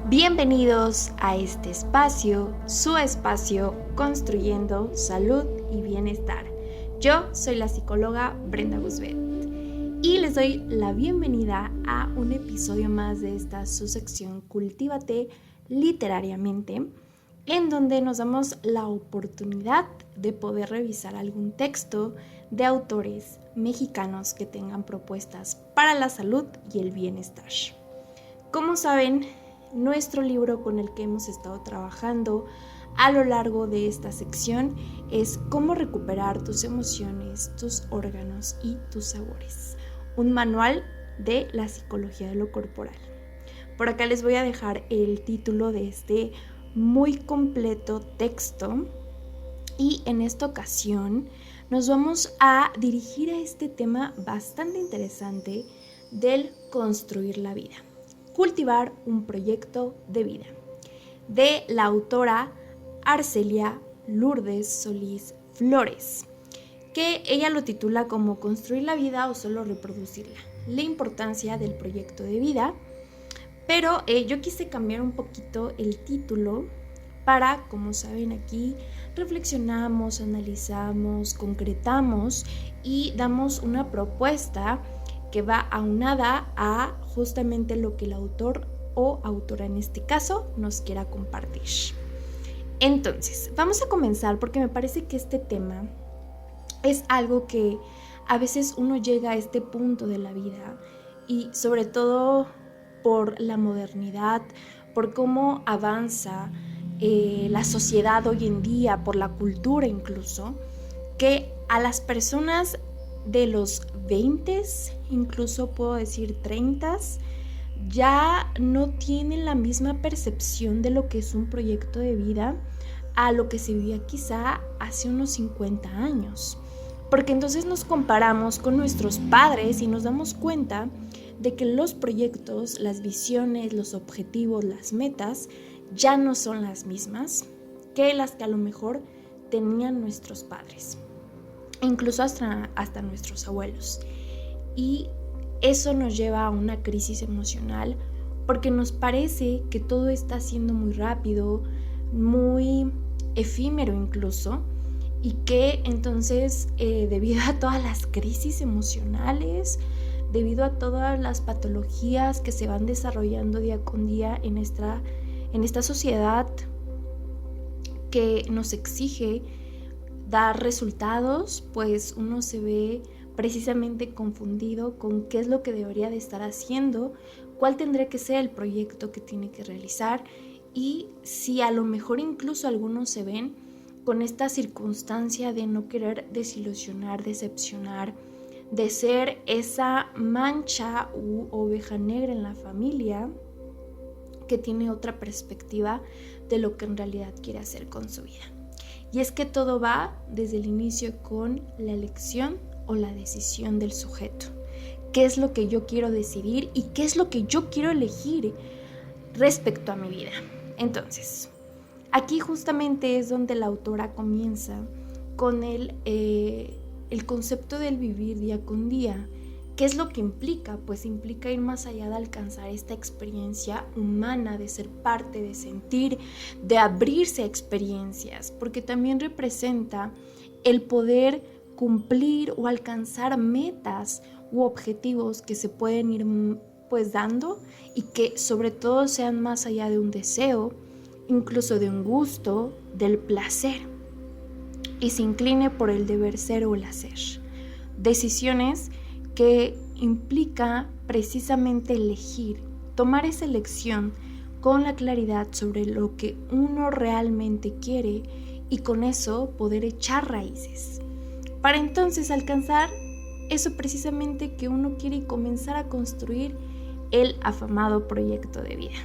Bienvenidos a este espacio, su espacio Construyendo Salud y Bienestar. Yo soy la psicóloga Brenda Busbet y les doy la bienvenida a un episodio más de esta su sección Cultívate Literariamente, en donde nos damos la oportunidad de poder revisar algún texto de autores mexicanos que tengan propuestas para la salud y el bienestar. Como saben, nuestro libro con el que hemos estado trabajando a lo largo de esta sección es Cómo recuperar tus emociones, tus órganos y tus sabores. Un manual de la psicología de lo corporal. Por acá les voy a dejar el título de este muy completo texto y en esta ocasión nos vamos a dirigir a este tema bastante interesante del construir la vida. Cultivar un proyecto de vida, de la autora Arcelia Lourdes Solís Flores, que ella lo titula como Construir la vida o solo reproducirla, la importancia del proyecto de vida, pero yo quise cambiar un poquito el título para, como saben, aquí reflexionamos, analizamos, concretamos y damos una propuesta que va aunada a justamente lo que el autor o autora en este caso nos quiera compartir. Entonces, vamos a comenzar porque me parece que este tema es algo que a veces uno llega a este punto de la vida y sobre todo por la modernidad, por cómo avanza la sociedad hoy en día, por la cultura incluso, que a las personas de los 20, incluso puedo decir 30, ya no tienen la misma percepción de lo que es un proyecto de vida a lo que se vivía quizá hace unos 50 años. Porque entonces nos comparamos con nuestros padres y nos damos cuenta de que los proyectos, las visiones, los objetivos, las metas ya no son las mismas que las que a lo mejor tenían nuestros padres. Incluso hasta nuestros abuelos. Y eso nos lleva a una crisis emocional porque nos parece que todo está siendo muy rápido, muy efímero incluso, y que entonces debido a todas las crisis emocionales, debido a todas las patologías que se van desarrollando día con día en esta sociedad que nos exige dar resultados, pues uno se ve precisamente confundido con qué es lo que debería de estar haciendo, cuál tendría que ser el proyecto que tiene que realizar y si a lo mejor incluso algunos se ven con esta circunstancia de no querer desilusionar, decepcionar, de ser esa mancha u oveja negra en la familia que tiene otra perspectiva de lo que en realidad quiere hacer con su vida. Y es que todo va desde el inicio con la elección o la decisión del sujeto. ¿Qué es lo que yo quiero decidir y qué es lo que yo quiero elegir respecto a mi vida? Entonces, aquí justamente es donde la autora comienza con el concepto del vivir día con día. ¿Qué es lo que implica? Pues implica ir más allá de alcanzar esta experiencia humana, de ser parte, de sentir, de abrirse a experiencias, porque también representa el poder cumplir o alcanzar metas u objetivos que se pueden ir pues dando y que sobre todo sean más allá de un deseo, incluso de un gusto, del placer, y se incline por el deber ser o el hacer. Decisiones que implica precisamente elegir, tomar esa elección con la claridad sobre lo que uno realmente quiere y con eso poder echar raíces, para entonces alcanzar eso precisamente que uno quiere y comenzar a construir el afamado proyecto de vida,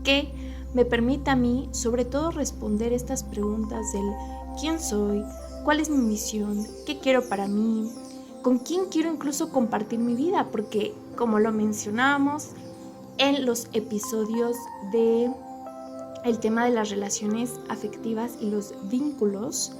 que me permita a mí sobre todo responder estas preguntas del quién soy, cuál es mi misión, qué quiero para mí, con quién quiero incluso compartir mi vida, porque como lo mencionábamos en los episodios de el tema de las relaciones afectivas y los vínculos,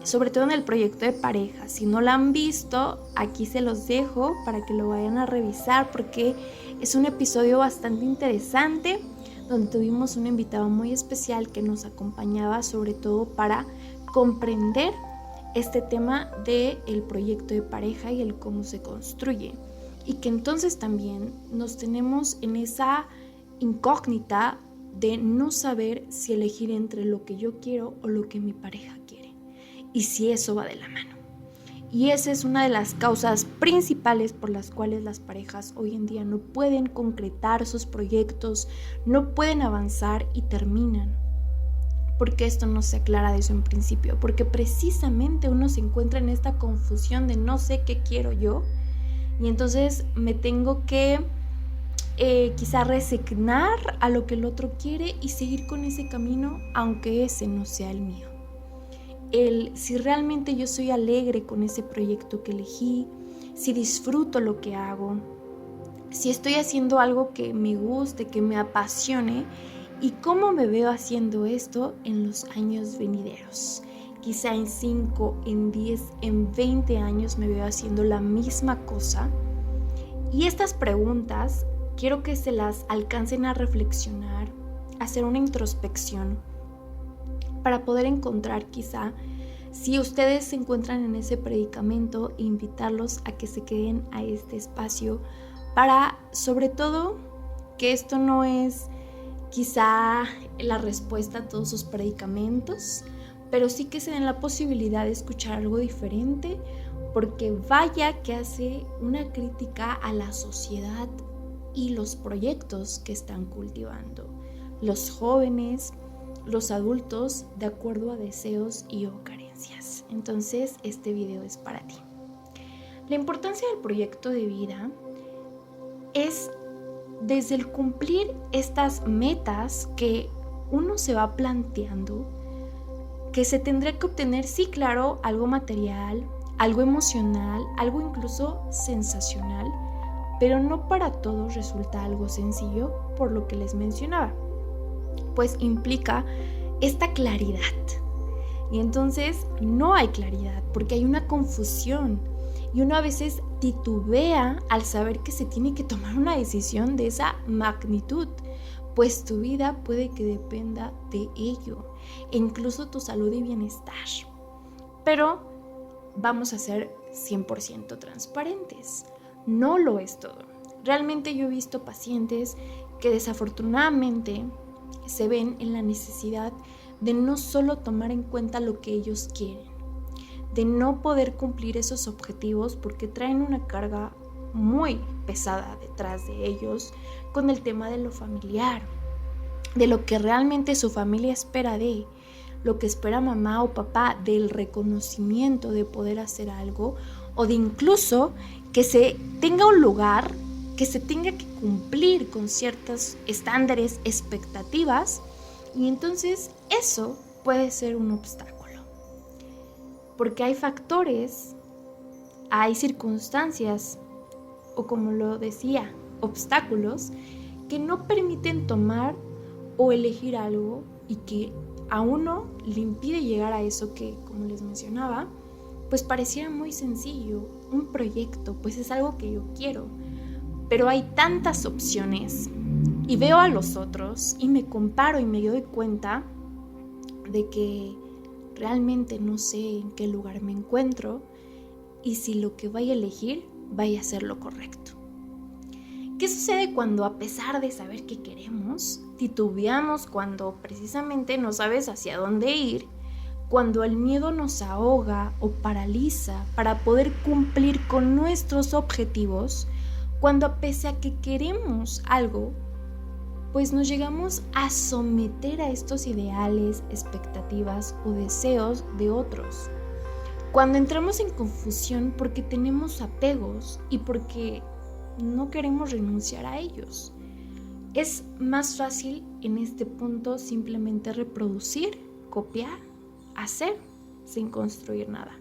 sobre todo en el proyecto de pareja. Si no lo han visto, aquí se los dejo para que lo vayan a revisar porque es un episodio bastante interesante donde tuvimos un invitado muy especial que nos acompañaba sobre todo para comprender este tema del proyecto de pareja y el cómo se construye. Y que entonces también nos tenemos en esa incógnita de no saber si elegir entre lo que yo quiero o lo que mi pareja quiere. Y si eso va de la mano. Y esa es una de las causas principales por las cuales las parejas hoy en día no pueden concretar sus proyectos, no pueden avanzar y terminan. Porque esto no se aclara de eso en principio, porque precisamente uno se encuentra en esta confusión de no sé qué quiero yo y entonces me tengo que quizá resignar a lo que el otro quiere y seguir con ese camino aunque ese no sea el mío. Si realmente yo soy alegre con ese proyecto que elegí, si disfruto lo que hago, si estoy haciendo algo que me guste, que me apasione, y cómo me veo haciendo esto en los años venideros. Quizá en 5, en 10, en 20 años me veo haciendo la misma cosa. Y estas preguntas quiero que se las alcancen a reflexionar, hacer una introspección para poder encontrar quizá si ustedes se encuentran en ese predicamento, invitarlos a que se queden a este espacio para, sobre todo, que esto no es quizá la respuesta a todos sus predicamentos, pero sí que se den la posibilidad de escuchar algo diferente, porque vaya que hace una crítica a la sociedad y los proyectos que están cultivando los jóvenes, los adultos, de acuerdo a deseos y o carencias. Entonces, este video es para ti. La importancia del proyecto de vida es desde el cumplir estas metas que uno se va planteando, que se tendrá que obtener, sí, claro, algo material, algo emocional, algo incluso sensacional, pero no para todos resulta algo sencillo, por lo que les mencionaba, pues implica esta claridad. Y entonces no hay claridad porque hay una confusión y uno a veces titubea al saber que se tiene que tomar una decisión de esa magnitud, pues tu vida puede que dependa de ello e incluso tu salud y bienestar. Pero vamos a ser 100% transparentes, no lo es todo. Realmente yo he visto pacientes que desafortunadamente se ven en la necesidad de no solo tomar en cuenta lo que ellos quieren, de no poder cumplir esos objetivos porque traen una carga muy pesada detrás de ellos con el tema de lo familiar, de lo que realmente su familia espera de, lo que espera mamá o papá, del reconocimiento de poder hacer algo o de incluso que se tenga un lugar, que se tenga que cumplir con ciertos estándares, expectativas, y entonces eso puede ser un obstáculo. Porque hay factores, hay circunstancias, o como lo decía, obstáculos, que no permiten tomar o elegir algo y que a uno le impide llegar a eso que, como les mencionaba, pues pareciera muy sencillo, un proyecto, pues es algo que yo quiero. Pero hay tantas opciones y veo a los otros y me comparo y me doy cuenta de que realmente no sé en qué lugar me encuentro y si lo que vaya a elegir vaya a ser lo correcto. ¿Qué sucede cuando, a pesar de saber qué queremos, titubeamos cuando precisamente no sabes hacia dónde ir, cuando el miedo nos ahoga o paraliza para poder cumplir con nuestros objetivos, cuando pese a que queremos algo, pues nos llegamos a someter a estos ideales, expectativas o deseos de otros? Cuando entramos en confusión porque tenemos apegos y porque no queremos renunciar a ellos. Es más fácil en este punto simplemente reproducir, copiar, hacer sin construir nada.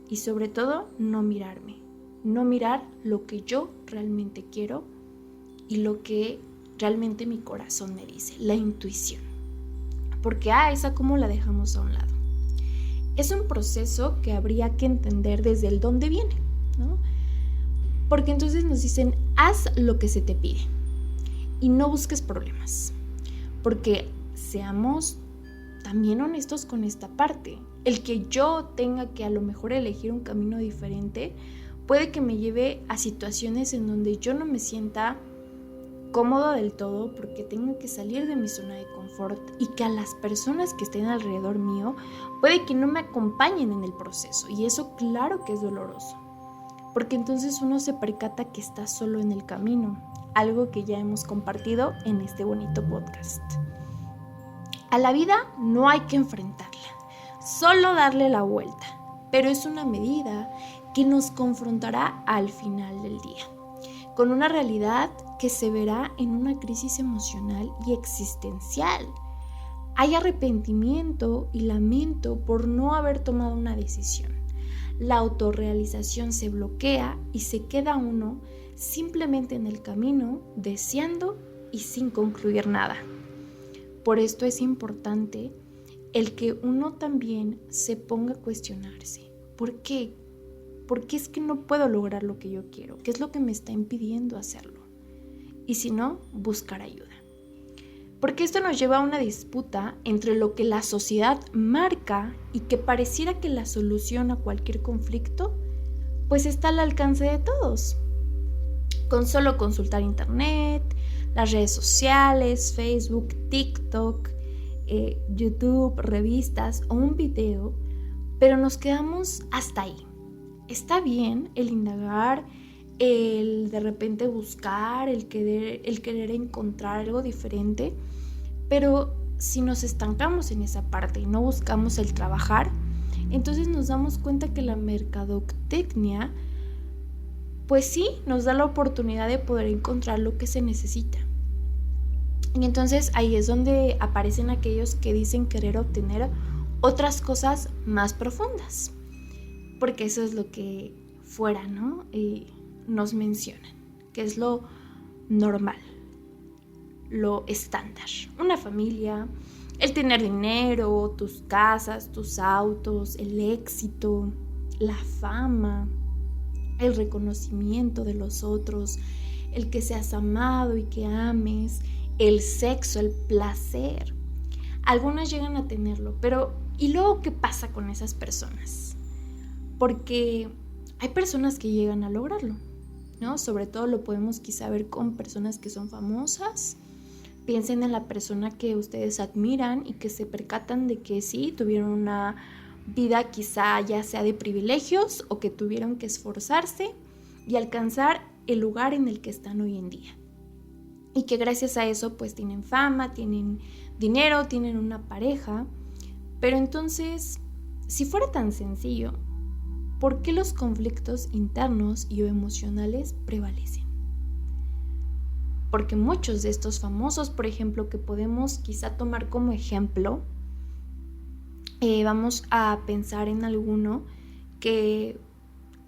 Y sobre todo, no mirarme. No mirar lo que yo realmente quiero y lo que realmente mi corazón me dice, la intuición. Porque esa cómo la dejamos a un lado. Es un proceso que habría que entender desde el dónde viene, ¿no? Porque entonces nos dicen, haz lo que se te pide y no busques problemas. porque seamos también honestos con esta parte. El que yo tenga que a lo mejor elegir un camino diferente puede que me lleve a situaciones en donde yo no me sienta cómodo del todo, porque tengo que salir de mi zona de confort, y que a las personas que estén alrededor mío puede que no me acompañen en el proceso, y eso claro que es doloroso, porque entonces uno se percata que está solo en el camino, algo que ya hemos compartido en este bonito podcast. A la vida no hay que enfrentarla, solo darle la vuelta, pero es una medida que nos confrontará al final del día, con una realidad que se verá en una crisis emocional y existencial. Hay arrepentimiento y lamento por no haber tomado una decisión. La autorrealización se bloquea y se queda uno simplemente en el camino, deseando y sin concluir nada. Por esto es importante el que uno también se ponga a cuestionarse. ¿Por qué? ¿Por qué es que no puedo lograr lo que yo quiero? ¿Qué es lo que me está impidiendo hacerlo? Y si no, buscar ayuda. Porque esto nos lleva a una disputa entre lo que la sociedad marca y que pareciera que la solución a cualquier conflicto pues está al alcance de todos. Con solo consultar internet, las redes sociales, Facebook, TikTok, YouTube, revistas o un video, pero nos quedamos hasta ahí. Está bien el indagar, el de repente buscar, el querer encontrar algo diferente, pero si nos estancamos en esa parte y no buscamos el trabajar, entonces nos damos cuenta que la mercadotecnia, pues sí, nos da la oportunidad de poder encontrar lo que se necesita. Y entonces ahí es donde aparecen aquellos que dicen querer obtener otras cosas más profundas, porque eso es lo que fuera, ¿no? Nos mencionan, que es lo normal, lo estándar. Una familia, el tener dinero, tus casas, tus autos, el éxito, la fama, el reconocimiento de los otros, el que seas amado y que ames, el sexo, el placer. Algunas llegan a tenerlo, pero ¿y luego qué pasa con esas personas? Porque hay personas que llegan a lograrlo, ¿no? Sobre todo lo podemos quizá ver con personas que son famosas. Piensen en la persona que ustedes admiran y que se percatan de que sí, tuvieron una vida quizá ya sea de privilegios o que tuvieron que esforzarse y alcanzar el lugar en el que están hoy en día. Y que gracias a eso pues tienen fama, tienen dinero, tienen una pareja. Pero entonces, si fuera tan sencillo, ¿por qué los conflictos internos y emocionales prevalecen? Porque muchos de estos famosos, por ejemplo, que podemos quizá tomar como ejemplo, vamos a pensar en alguno que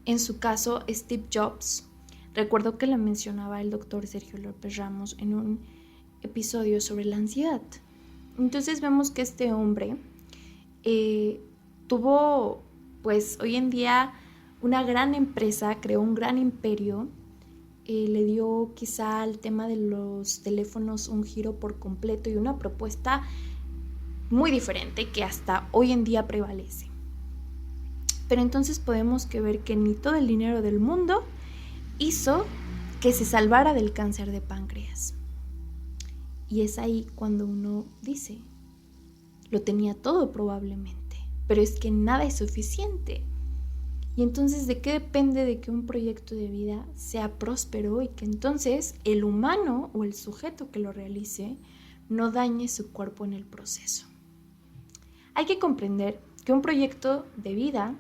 en su caso Steve Jobs. Recuerdo que la mencionaba el doctor Sergio López Ramos en un episodio sobre la ansiedad. Entonces vemos que este hombre tuvo, pues hoy en día, una gran empresa, creó un gran imperio, le dio quizá al tema de los teléfonos un giro por completo y una propuesta muy diferente que hasta hoy en día prevalece. Pero entonces podemos ver que ni todo el dinero del mundo hizo que se salvara del cáncer de páncreas. Y es ahí cuando uno dice, lo tenía todo probablemente, pero es que nada es suficiente. Y entonces, ¿de qué depende de que un proyecto de vida sea próspero y que entonces el humano o el sujeto que lo realice no dañe su cuerpo en el proceso? Hay que comprender que un proyecto de vida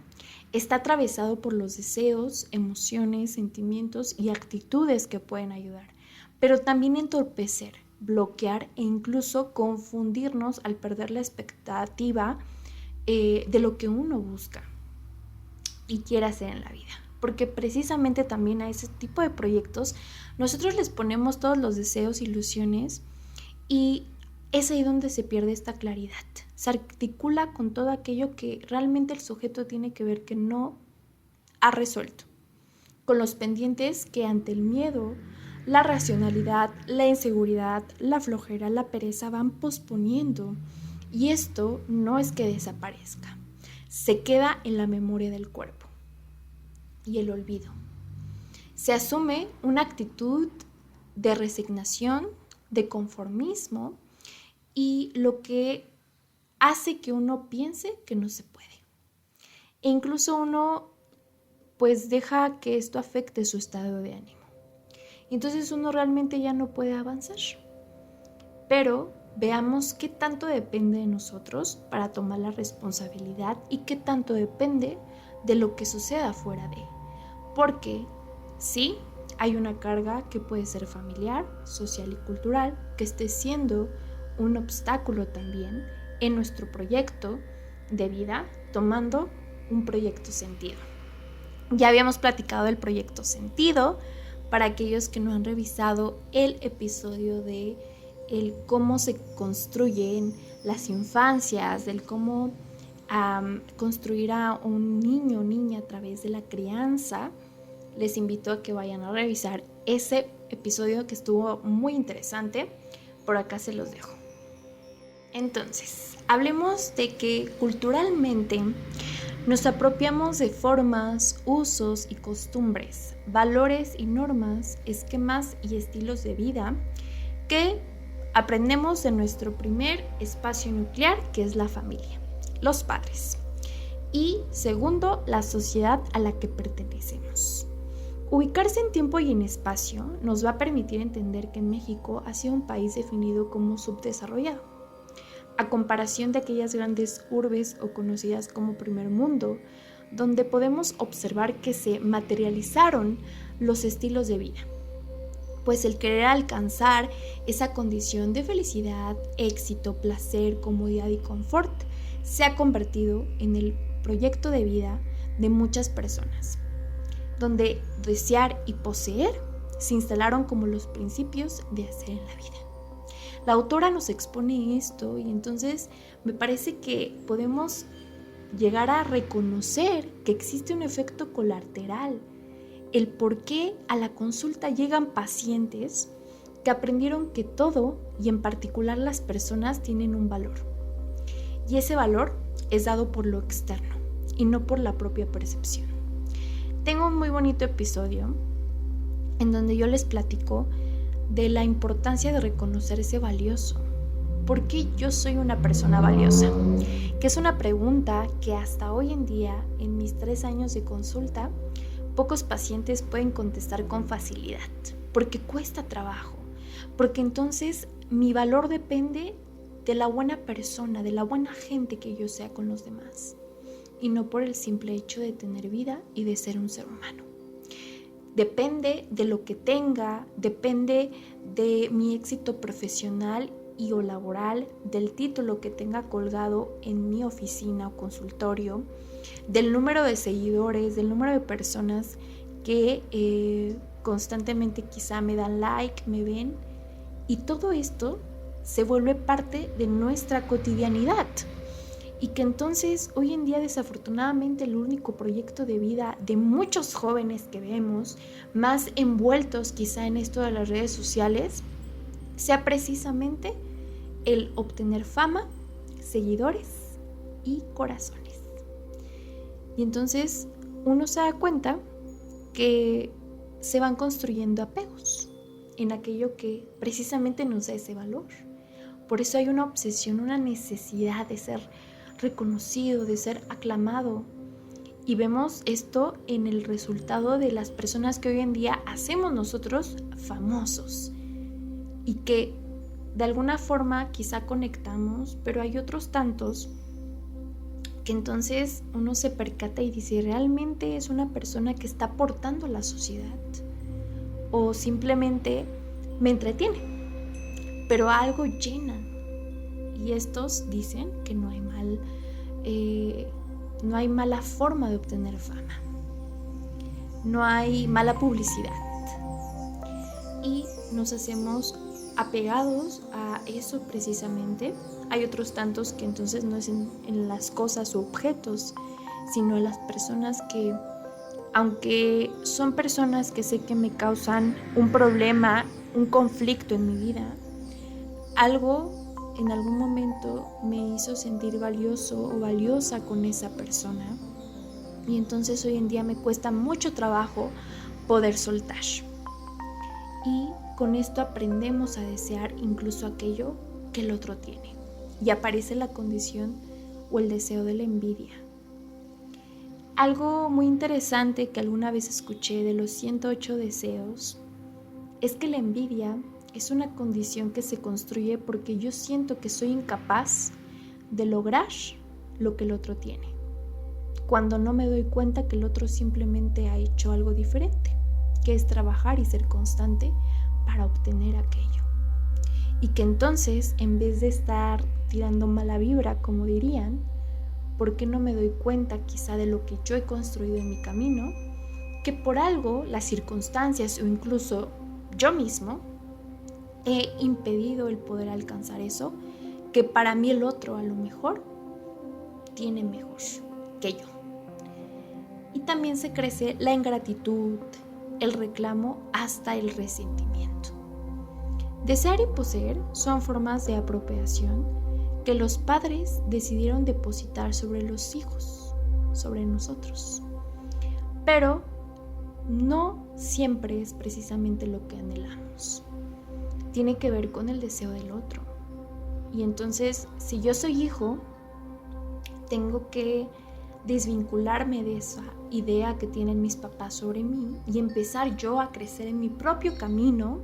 está atravesado por los deseos, emociones, sentimientos y actitudes que pueden ayudar, pero también entorpecer, bloquear e incluso confundirnos al perder la expectativa de lo que uno busca y quiere hacer en la vida. Porque precisamente también a ese tipo de proyectos nosotros les ponemos todos los deseos, ilusiones, y es ahí donde se pierde esta claridad. Se articula con todo aquello que realmente el sujeto tiene que ver que no ha resuelto, con los pendientes que ante el miedo, la racionalidad, la inseguridad, la flojera, la pereza van posponiendo. Y esto no es que desaparezca, se queda en la memoria del cuerpo y el olvido. Se asume una actitud de resignación, de conformismo, y lo que hace que uno piense que no se puede. E incluso uno pues deja que esto afecte su estado de ánimo. Entonces uno realmente ya no puede avanzar. Pero veamos qué tanto depende de nosotros para tomar la responsabilidad y qué tanto depende de lo que suceda fuera de. Porque sí, hay una carga que puede ser familiar, social y cultural, que esté siendo un obstáculo también en nuestro proyecto de vida, tomando un proyecto sentido. Ya habíamos platicado del proyecto sentido para aquellos que no han revisado el episodio de el cómo se construyen las infancias, del cómo construir a un niño o niña a través de la crianza. Les invito a que vayan a revisar ese episodio que estuvo muy interesante. Por acá se los dejo. Entonces, hablemos de que culturalmente nos apropiamos de formas, usos y costumbres, valores y normas, esquemas y estilos de vida que aprendemos en nuestro primer espacio nuclear, que es la familia, los padres. Y segundo, la sociedad a la que pertenecemos. Ubicarse en tiempo y en espacio nos va a permitir entender que México ha sido un país definido como subdesarrollado, a comparación de aquellas grandes urbes o conocidas como primer mundo, donde podemos observar que se materializaron los estilos de vida. Pues el querer alcanzar esa condición de felicidad, éxito, placer, comodidad y confort se ha convertido en el proyecto de vida de muchas personas, donde desear y poseer se instalaron como los principios de hacer en la vida. La autora nos expone esto y entonces me parece que podemos llegar a reconocer que existe un efecto colateral, el por qué a la consulta llegan pacientes que aprendieron que todo y en particular las personas tienen un valor. Y ese valor es dado por lo externo y no por la propia percepción. Tengo un muy bonito episodio en donde yo les platico de la importancia de reconocerse valioso. ¿Por qué yo soy una persona valiosa? Que es una pregunta que hasta hoy en día, en mis 3 años de consulta, pocos pacientes pueden contestar con facilidad, porque cuesta trabajo, porque entonces mi valor depende de la buena persona, de la buena gente que yo sea con los demás, y no por el simple hecho de tener vida y de ser un ser humano. Depende de lo que tenga, depende de mi éxito profesional y o laboral, del título que tenga colgado en mi oficina o consultorio, del número de seguidores, del número de personas que constantemente quizá me dan like, me ven, y todo esto se vuelve parte de nuestra cotidianidad. Y que entonces hoy en día desafortunadamente el único proyecto de vida de muchos jóvenes que vemos, más envueltos quizá en esto de las redes sociales, sea precisamente el obtener fama, seguidores y corazones. Y entonces uno se da cuenta que se van construyendo apegos en aquello que precisamente nos da ese valor. Por eso hay una obsesión, una necesidad de ser reconocido, de ser aclamado. Y vemos esto en el resultado de las personas que hoy en día hacemos nosotros famosos y que de alguna forma quizá conectamos, pero hay otros tantos que entonces uno se percata y dice, ¿realmente es una persona que está aportando a la sociedad? O simplemente me entretiene, pero algo llena. Y estos dicen que no hay mala forma de obtener fama, no hay mala publicidad, y nos hacemos apegados a eso precisamente. Hay otros tantos que entonces no es en las cosas o objetos, sino en las personas que aunque son personas que sé que me causan un problema, un conflicto en mi vida, algo en algún momento me hizo sentir valioso o valiosa con esa persona, y entonces hoy en día me cuesta mucho trabajo poder soltar. Y con esto aprendemos a desear incluso aquello que el otro tiene, y aparece la condición o el deseo de la envidia. Algo muy interesante que alguna vez escuché de los 108 deseos es que la envidia es una condición que se construye porque yo siento que soy incapaz de lograr lo que el otro tiene, cuando no me doy cuenta que el otro simplemente ha hecho algo diferente, que es trabajar y ser constante para obtener aquello. Y que entonces, en vez de estar tirando mala vibra, como dirían, ¿por qué no me doy cuenta quizá de lo que yo he construido en mi camino? Que por algo las circunstancias o incluso yo mismo he impedido el poder alcanzar eso que para mí el otro a lo mejor tiene mejor que yo. Y también se crece la ingratitud, el reclamo, hasta el resentimiento. Desear y poseer son formas de apropiación que los padres decidieron depositar sobre los hijos, sobre nosotros. Pero no siempre es precisamente lo que anhelamos. Tiene que ver con el deseo del otro. Y entonces, si yo soy hijo, tengo que desvincularme de esa idea que tienen mis papás sobre mí y empezar yo a crecer en mi propio camino,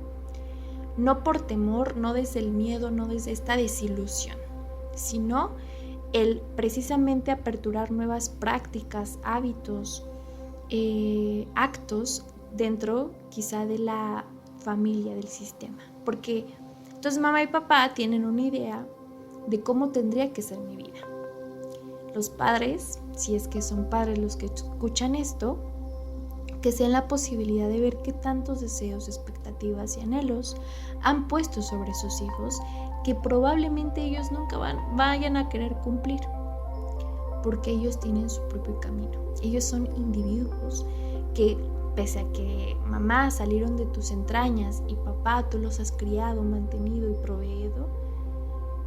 no por temor, no desde el miedo, no desde esta desilusión, sino el precisamente aperturar nuevas prácticas, hábitos, actos dentro quizá de la familia, del sistema. Porque entonces mamá y papá tienen una idea de cómo tendría que ser mi vida. Los padres, si es que son padres los que escuchan esto, que sean la posibilidad de ver qué tantos deseos, expectativas y anhelos han puesto sobre sus hijos que probablemente ellos nunca vayan a querer cumplir, porque ellos tienen su propio camino. Ellos son individuos que, pese a que mamá salieron de tus entrañas y papá tú los has criado, mantenido y proveído,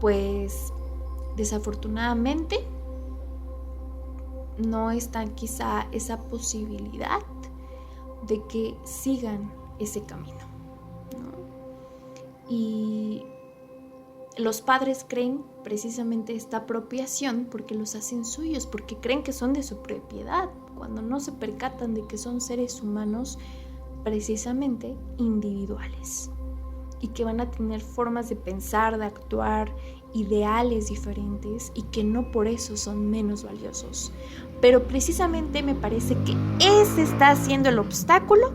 pues desafortunadamente no está quizá esa posibilidad de que sigan ese camino, ¿no? Y los padres creen precisamente esta apropiación porque los hacen suyos, porque creen que son de su propiedad, cuando no se percatan de que son seres humanos precisamente individuales y que van a tener formas de pensar, de actuar, ideales diferentes y que no por eso son menos valiosos. Pero precisamente me parece que ese está siendo el obstáculo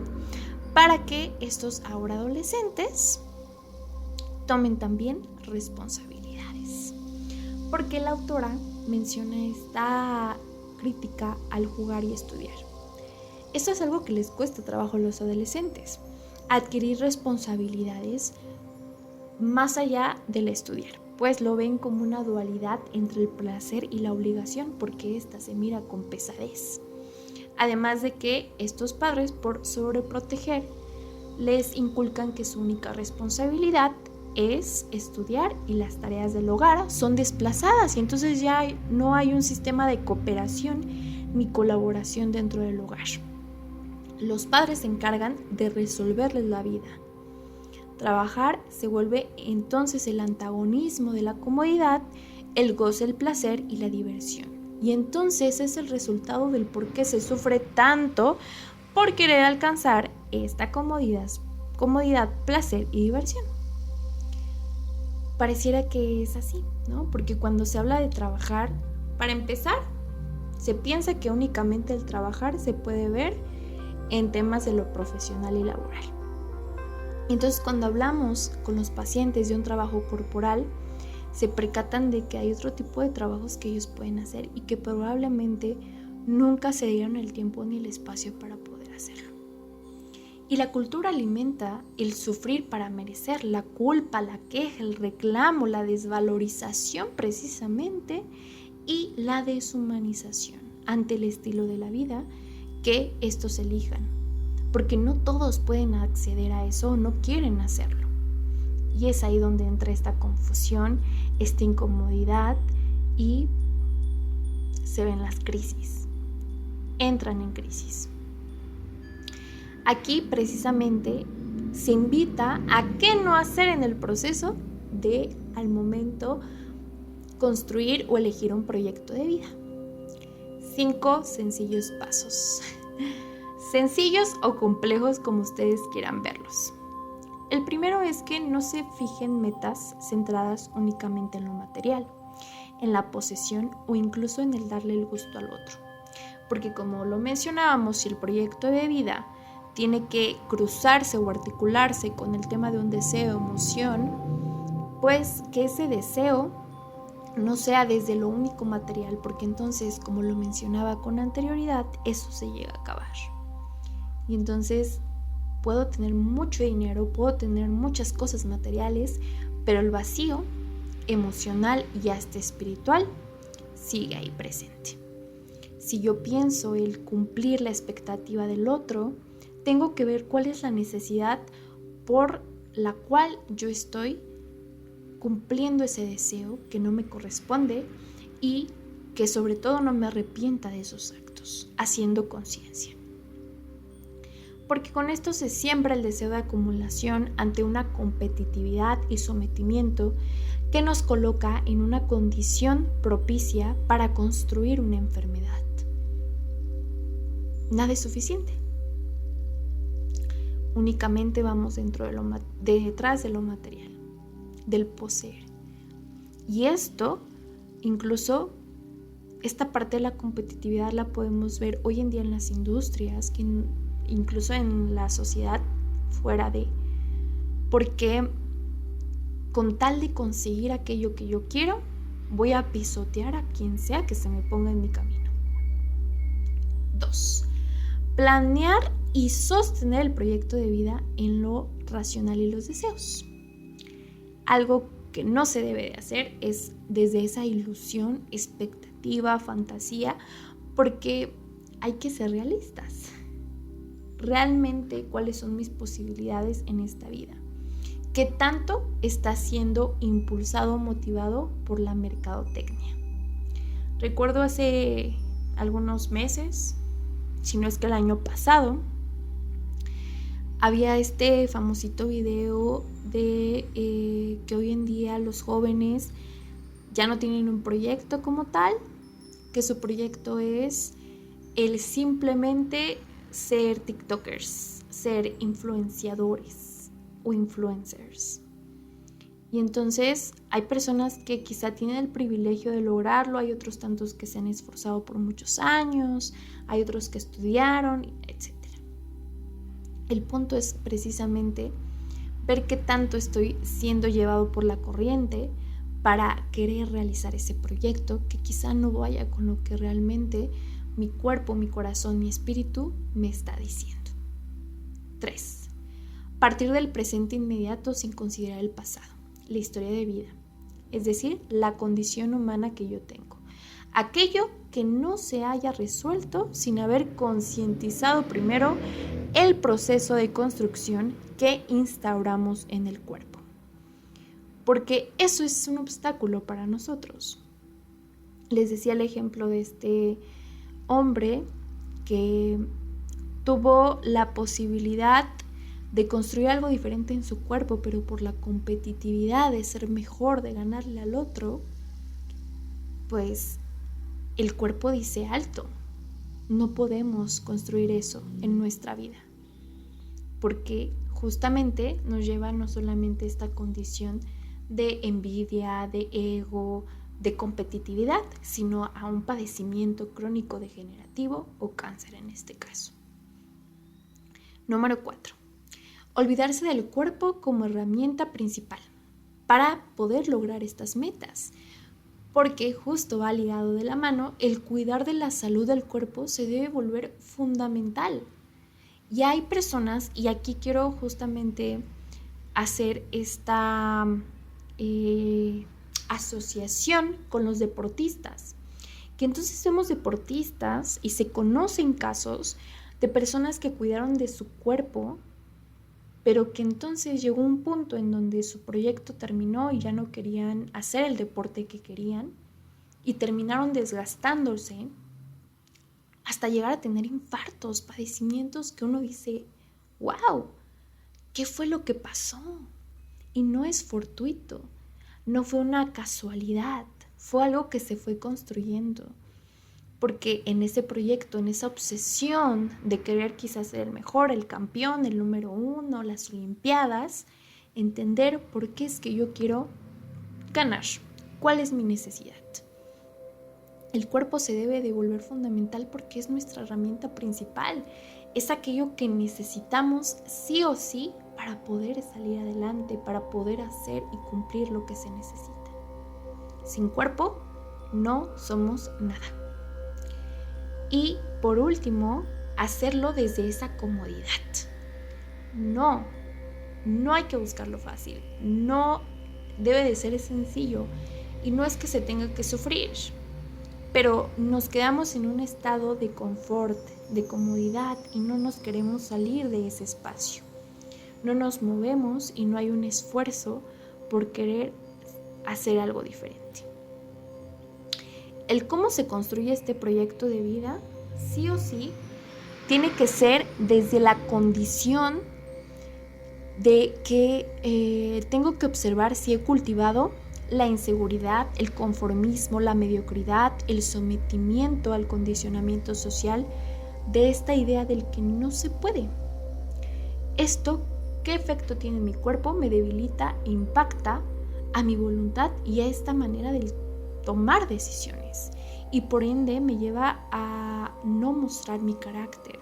para que estos ahora adolescentes tomen también responsabilidades. Porque la autora menciona esta crítica al jugar y estudiar. Esto es algo que les cuesta trabajo a los adolescentes, adquirir responsabilidades más allá del estudiar, pues lo ven como una dualidad entre el placer y la obligación, porque ésta se mira con pesadez. Además de que estos padres, por sobreproteger, les inculcan que su única responsabilidad es estudiar y las tareas del hogar son desplazadas y entonces ya no hay un sistema de cooperación ni colaboración dentro del hogar. Los padres se encargan de resolverles la vida. Trabajar se vuelve entonces el antagonismo de la comodidad, el goce, el placer y la diversión. Y entonces es el resultado del por qué se sufre tanto por querer alcanzar esta comodidad, placer y diversión. Pareciera que es así, ¿no? Porque cuando se habla de trabajar, para empezar, se piensa que únicamente el trabajar se puede ver en temas de lo profesional y laboral. Entonces, cuando hablamos con los pacientes de un trabajo corporal, se percatan de que hay otro tipo de trabajos que ellos pueden hacer y que probablemente nunca se dieron el tiempo ni el espacio para poder hacerlo. Y la cultura alimenta el sufrir para merecer, la culpa, la queja, el reclamo, la desvalorización precisamente y la deshumanización ante el estilo de la vida que estos elijan, porque no todos pueden acceder a eso o no quieren hacerlo. Y es ahí donde entra esta confusión, esta incomodidad y se ven las crisis, entran en crisis. Aquí precisamente se invita a qué no hacer en el proceso de, al momento, construir o elegir un proyecto de vida. 5 sencillos pasos. Sencillos o complejos como ustedes quieran verlos. El primero es que no se fijen metas centradas únicamente en lo material, en la posesión o incluso en el darle el gusto al otro. Porque como lo mencionábamos, si el proyecto de vida tiene que cruzarse o articularse con el tema de un deseo, emoción, pues que ese deseo no sea desde lo único material, porque entonces, como lo mencionaba con anterioridad, eso se llega a acabar. Y entonces puedo tener mucho dinero, puedo tener muchas cosas materiales, pero el vacío emocional y hasta espiritual sigue ahí presente. Si yo pienso el cumplir la expectativa del otro, tengo que ver cuál es la necesidad por la cual yo estoy cumpliendo ese deseo que no me corresponde y que sobre todo no me arrepienta de esos actos, haciendo conciencia. Porque con esto se siembra el deseo de acumulación ante una competitividad y sometimiento que nos coloca en una condición propicia para construir una enfermedad. Nada es suficiente. Únicamente vamos detrás de lo material, del poseer. Y esto, incluso esta parte de la competitividad la podemos ver hoy en día en las industrias, incluso en la sociedad fuera de, porque con tal de conseguir aquello que yo quiero, voy a pisotear a quien sea que se me ponga en mi camino. 2. Planear y sostener el proyecto de vida en lo racional y los deseos. Algo que no se debe de hacer es desde esa ilusión, expectativa, fantasía, porque hay que ser realistas. Realmente, ¿cuáles son mis posibilidades en esta vida? ¿Qué tanto está siendo impulsado o motivado por la mercadotecnia? Recuerdo hace algunos meses, si no es que el año pasado, había este famosito video de que hoy en día los jóvenes ya no tienen un proyecto como tal, que su proyecto es el simplemente ser TikTokers, ser influenciadores o influencers. Y entonces hay personas que quizá tienen el privilegio de lograrlo, hay otros tantos que se han esforzado por muchos años, hay otros que estudiaron, etc. El punto es precisamente ver qué tanto estoy siendo llevado por la corriente para querer realizar ese proyecto que quizá no vaya con lo que realmente mi cuerpo, mi corazón, mi espíritu me está diciendo. 3. Partir del presente inmediato sin considerar el pasado, la historia de vida, es decir, la condición humana que yo tengo. Aquello que no se haya resuelto sin haber concientizado primero el proceso de construcción que instauramos en el cuerpo. Porque eso es un obstáculo para nosotros. Les decía el ejemplo de este hombre que tuvo la posibilidad de construir algo diferente en su cuerpo, pero por la competitividad de ser mejor, de ganarle al otro, pues el cuerpo dice alto. No podemos construir eso en nuestra vida, porque justamente nos lleva no solamente esta condición de envidia, de ego, de competitividad, sino a un padecimiento crónico degenerativo o cáncer en este caso. Número 4. Olvidarse del cuerpo como herramienta principal para poder lograr estas metas, porque justo va ligado de la mano, el cuidar de la salud del cuerpo se debe volver fundamental. Y hay personas, y aquí quiero justamente hacer esta asociación con los deportistas, Y entonces vemos deportistas y se conocen casos de personas que cuidaron de su cuerpo, pero que entonces llegó un punto en donde su proyecto terminó y ya no querían hacer el deporte que querían y terminaron desgastándose hasta llegar a tener infartos, padecimientos que uno dice, wow, ¿qué fue lo que pasó? Y no es fortuito, no fue una casualidad, fue algo que se fue construyendo. Porque en ese proyecto, en esa obsesión de querer quizás ser el mejor, el campeón, el número 1, las Olimpiadas, entender por qué es que yo quiero ganar, cuál es mi necesidad. El cuerpo se debe de volver fundamental porque es nuestra herramienta principal, es aquello que necesitamos sí o sí para poder salir adelante, para poder hacer y cumplir lo que se necesita. Sin cuerpo no somos nada. Y por último, hacerlo desde esa comodidad. No hay que buscarlo fácil, no debe de ser sencillo y no es que se tenga que sufrir, pero nos quedamos en un estado de confort, de comodidad y no nos queremos salir de ese espacio. No nos movemos y no hay un esfuerzo por querer hacer algo diferente. El cómo se construye este proyecto de vida, sí o sí, tiene que ser desde la condición de que tengo que observar si he cultivado la inseguridad, el conformismo, la mediocridad, el sometimiento al condicionamiento social de esta idea del que no se puede. Esto, ¿qué efecto tiene en mi cuerpo? Me debilita, impacta a mi voluntad y a esta manera de tomar decisiones y por ende me lleva a no mostrar mi carácter,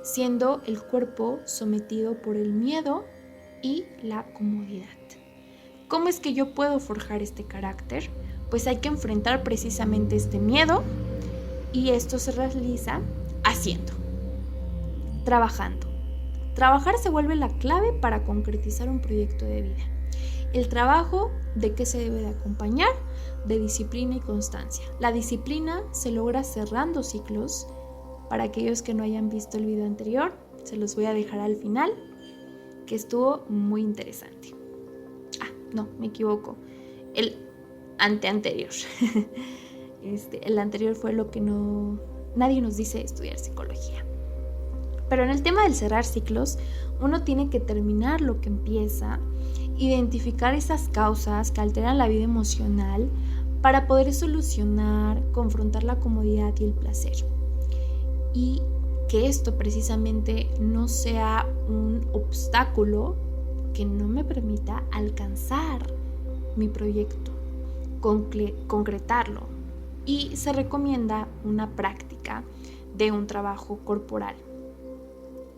siendo el cuerpo sometido por el miedo y la comodidad. ¿Cómo es que yo puedo forjar este carácter? Pues hay que enfrentar precisamente este miedo y esto se realiza haciendo, trabajando. Trabajar se vuelve la clave para concretizar un proyecto de vida. El trabajo, ¿de qué se debe de acompañar? De disciplina y constancia. La disciplina se logra cerrando ciclos. Para aquellos que no hayan visto el video anterior, se los voy a dejar al final, que estuvo muy interesante. No, me equivoco. El anteanterior. El anterior fue lo que nadie nos dice estudiar psicología. Pero en el tema del cerrar ciclos, uno tiene que terminar lo que empieza, identificar esas causas que alteran la vida emocional para poder solucionar, confrontar la comodidad y el placer. Y que esto precisamente no sea un obstáculo que no me permita alcanzar mi proyecto, concretarlo. Y se recomienda una práctica de un trabajo corporal.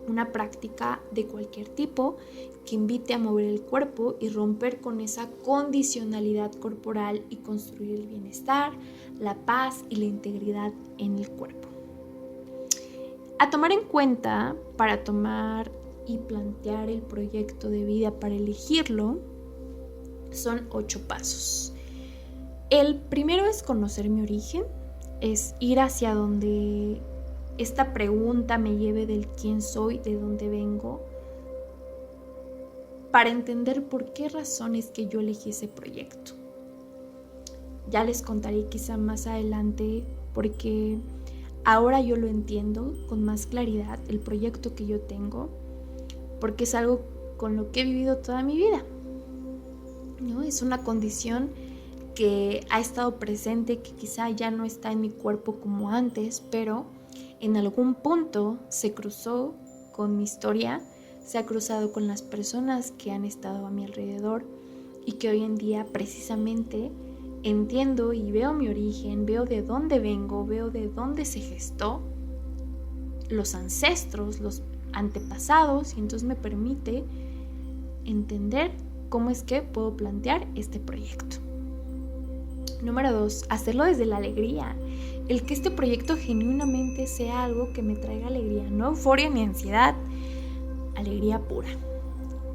Una práctica de cualquier tipo que invite a mover el cuerpo y romper con esa condicionalidad corporal y construir el bienestar, la paz y la integridad en el cuerpo. A tomar en cuenta para tomar y plantear el proyecto de vida, para elegirlo, son 8 pasos. El primero es conocer mi origen, es ir hacia donde esta pregunta me lleve del quién soy, de dónde vengo, para entender por qué razones que yo elegí ese proyecto. Ya les contaré quizá más adelante porque ahora yo lo entiendo con más claridad, el proyecto que yo tengo, porque es algo con lo que he vivido toda mi vida, ¿no? Es una condición que ha estado presente, que quizá ya no está en mi cuerpo como antes, pero en algún punto se cruzó con mi historia, se ha cruzado con las personas que han estado a mi alrededor y que hoy en día precisamente entiendo y veo mi origen, veo de dónde vengo, veo de dónde se gestó, los ancestros, los antepasados, y entonces me permite entender cómo es que puedo plantear este proyecto. Número 2, hacerlo desde la alegría. El que este proyecto genuinamente sea algo que me traiga alegría, no euforia ni ansiedad, alegría pura.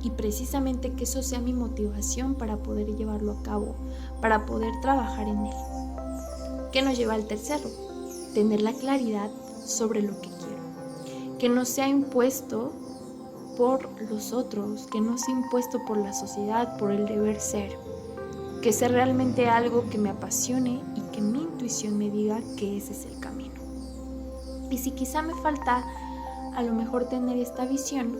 Y precisamente que eso sea mi motivación para poder llevarlo a cabo, para poder trabajar en él. ¿Qué nos lleva al tercero? Tener la claridad sobre lo que quiero. Que no sea impuesto por los otros, que no sea impuesto por la sociedad, por el deber ser. Que sea realmente algo que me apasione y que mi intuición me diga que ese es el camino. Y si quizá me falta a lo mejor tener esta visión,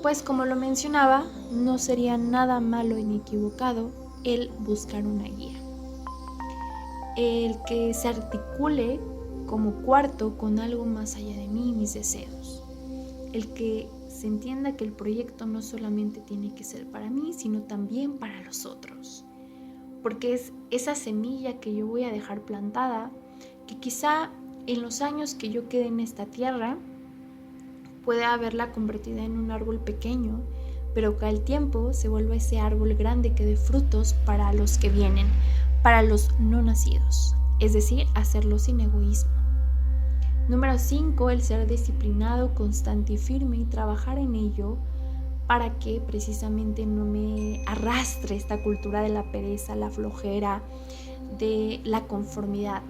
pues como lo mencionaba, no sería nada malo ni equivocado el buscar una guía. El que se articule como cuarto con algo más allá de mí y mis deseos. El que se entienda que el proyecto no solamente tiene que ser para mí, sino también para los otros. Porque es esa semilla que yo voy a dejar plantada, que quizá en los años que yo quede en esta tierra, puede haberla convertida en un árbol pequeño, pero que al tiempo se vuelva ese árbol grande que dé frutos para los que vienen, para los no nacidos, es decir, hacerlo sin egoísmo. Número 5, el ser disciplinado, constante y firme y trabajar en ello para que precisamente no me arrastre esta cultura de la pereza, la flojera, de la conformidad.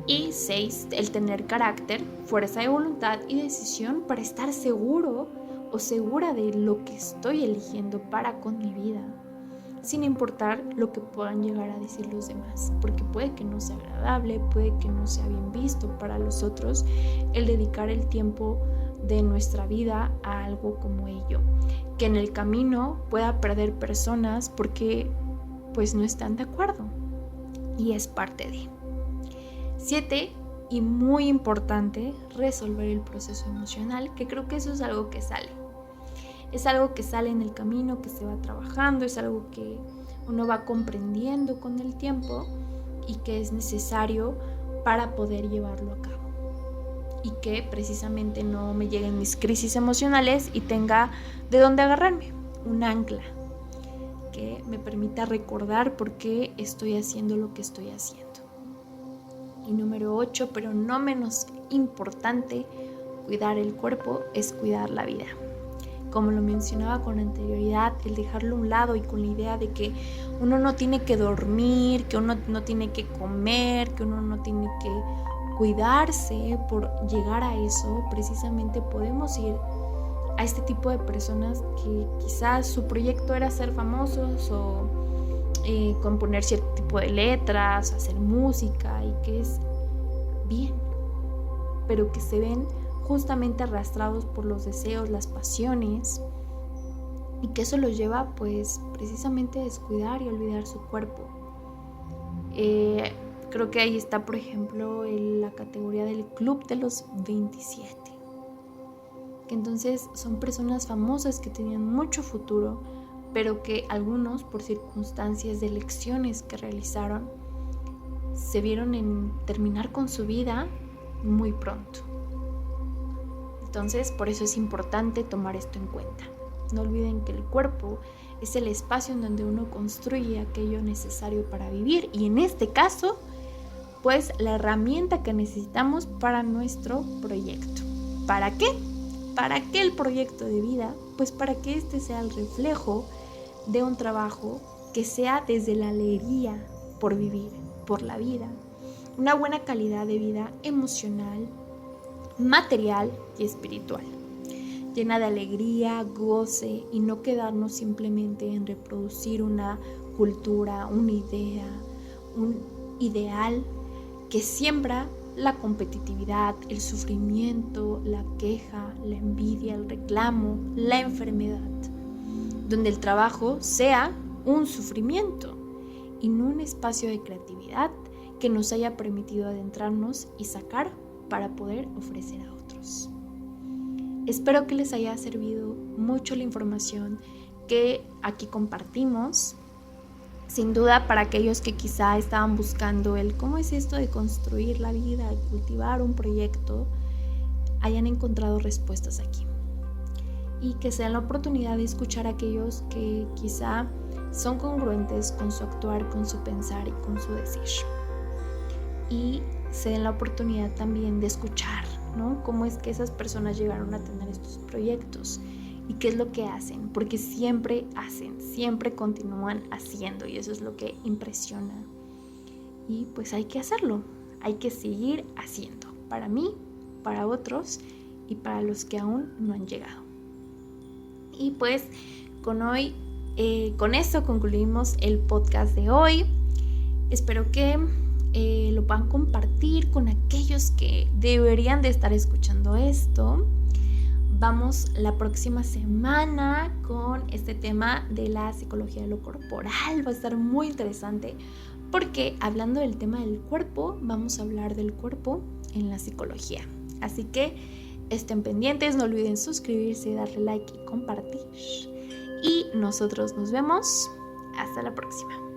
Y 6, el tener carácter, fuerza de voluntad y decisión para estar seguro o segura de lo que estoy eligiendo para con mi vida, sin importar lo que puedan llegar a decir los demás, porque puede que no sea agradable, puede que no sea bien visto para los otros el dedicar el tiempo de nuestra vida a algo como ello, que en el camino pueda perder personas porque pues no están de acuerdo, y es parte de. 7, y muy importante, resolver el proceso emocional, que creo que eso es algo que sale. Es algo que sale en el camino, que se va trabajando, es algo que uno va comprendiendo con el tiempo y que es necesario para poder llevarlo a cabo. Y que precisamente no me lleguen mis crisis emocionales y tenga de dónde agarrarme, un ancla que me permita recordar por qué estoy haciendo lo que estoy haciendo. Y número 8, pero no menos importante, cuidar el cuerpo es cuidar la vida. Como lo mencionaba con anterioridad, el dejarlo a un lado y con la idea de que uno no tiene que dormir, que uno no tiene que comer, que uno no tiene que cuidarse por llegar a eso, precisamente podemos ir a este tipo de personas que quizás su proyecto era ser famosos o componer cierto tipo de letras, hacer música, y que es bien, pero que se ven justamente arrastrados por los deseos, las pasiones, y que eso los lleva pues precisamente a descuidar y olvidar su cuerpo. Creo que ahí está, por ejemplo, la categoría del club de los 27, que entonces son personas famosas que tenían mucho futuro, pero que algunos, por circunstancias de elecciones que realizaron, se vieron en terminar con su vida muy pronto. Entonces, por eso es importante tomar esto en cuenta. No olviden que el cuerpo es el espacio en donde uno construye aquello necesario para vivir, y en este caso, pues la herramienta que necesitamos para nuestro proyecto. ¿Para qué? ¿Para qué el proyecto de vida? Pues para que este sea el reflejo de un trabajo que sea desde la alegría por vivir, por la vida, una buena calidad de vida emocional, material y espiritual, llena de alegría, goce, y no quedarnos simplemente en reproducir una cultura, una idea, un ideal que siembra la competitividad, el sufrimiento, la queja, la envidia, el reclamo, la enfermedad, donde el trabajo sea un sufrimiento y no un espacio de creatividad que nos haya permitido adentrarnos y sacar para poder ofrecer a otros. Espero que les haya servido mucho la información que aquí compartimos. Sin duda, para aquellos que quizá estaban buscando el cómo es esto de construir la vida, de cultivar un proyecto, hayan encontrado respuestas aquí. Y que se den la oportunidad de escuchar a aquellos que quizá son congruentes con su actuar, con su pensar y con su decir. Y se den la oportunidad también de escuchar, ¿no? Cómo es que esas personas llegaron a tener estos proyectos y qué es lo que hacen, porque siempre hacen, siempre continúan haciendo, y eso es lo que impresiona. y pues hay que hacerlo, hay que seguir haciendo, para mí, para otros y para los que aún no han llegado. Y pues con esto concluimos el podcast de hoy. Espero que lo puedan compartir con aquellos que deberían de estar escuchando esto. Vamos la próxima semana con este tema de la psicología de lo corporal. Va a estar muy interesante porque hablando del tema del cuerpo, vamos a hablar del cuerpo en la psicología. Así que estén pendientes, no olviden suscribirse, darle like y compartir. Y nosotros nos vemos. Hasta la próxima.